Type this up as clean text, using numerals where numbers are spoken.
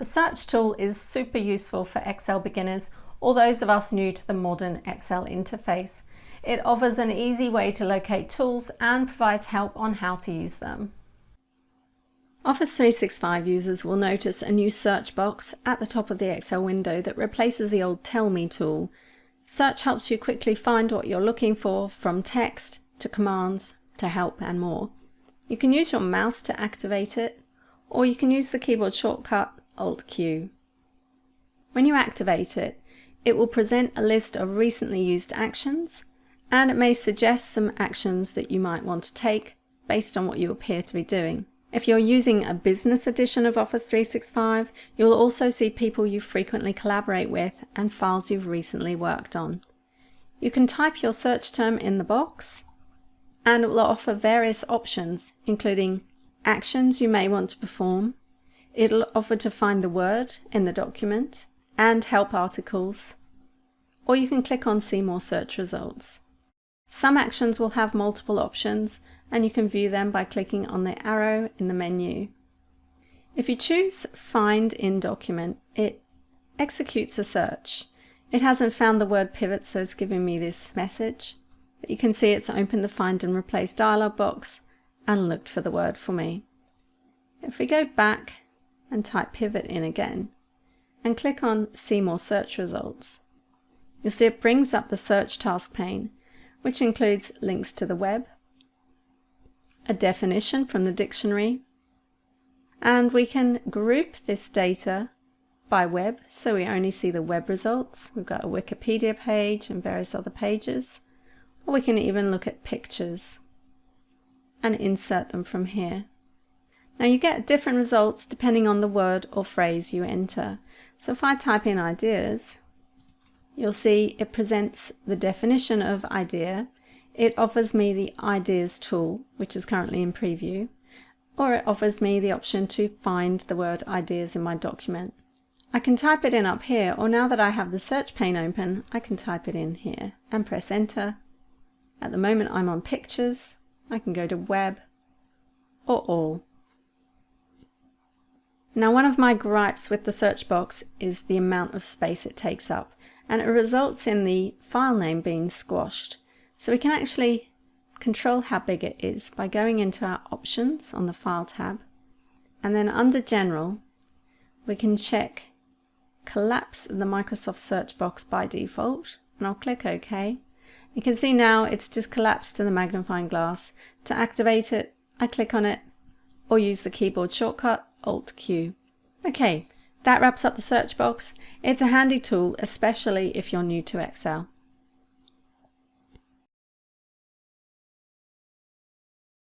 The search tool is super useful for Excel beginners or those of us new to the modern Excel interface. It offers an easy way to locate tools and provides help on how to use them. Office 365 users will notice a new search box at the top of the Excel window that replaces the old Tell Me tool. Search helps you quickly find what you're looking for, from text to commands to help and more. You can use your mouse to activate it, or you can use the keyboard shortcut Alt-Q. When you activate it, it will present a list of recently used actions, and it may suggest some actions that you might want to take based on what you appear to be doing. If you're using a business edition of Office 365, you'll also see people you frequently collaborate with and files you've recently worked on. You can type your search term in the box, and it will offer various options, including actions you may want to perform. It'll offer to find the word in the document and help articles, or you can click on See More Search Results. Some actions will have multiple options, and you can view them by clicking on the arrow in the menu. If you choose Find in Document, it executes a search. It hasn't found the word pivot, so it's giving me this message, but you can see it's opened the Find and Replace dialog box and looked for the word for me. If we go back and type pivot in again and click on See More Search Results, you'll see it brings up the search task pane, which includes links to the web, a definition from the dictionary, and we can group this data by web, so we only see the web results. We've got a Wikipedia page and various other pages, or we can even look at pictures and insert them from here. Now you get different results depending on the word or phrase you enter. So if I type in ideas, you'll see it presents the definition of idea. It offers me the ideas tool, which is currently in preview, or it offers me the option to find the word ideas in my document. I can type it in up here, or now that I have the search pane open, I can type it in here and press enter. At the moment I'm on pictures. I can go to web or all. Now, one of my gripes with the search box is the amount of space it takes up, and it results in the file name being squashed. So we can actually control how big it is by going into our options on the File tab, and then under General we can check Collapse the Microsoft search box by default, and I'll click OK. You can see now it's just collapsed to the magnifying glass. To activate it, I click on it or use the keyboard shortcut Alt-Q. Okay, that wraps up the search box. It's a handy tool, especially if you're new to Excel.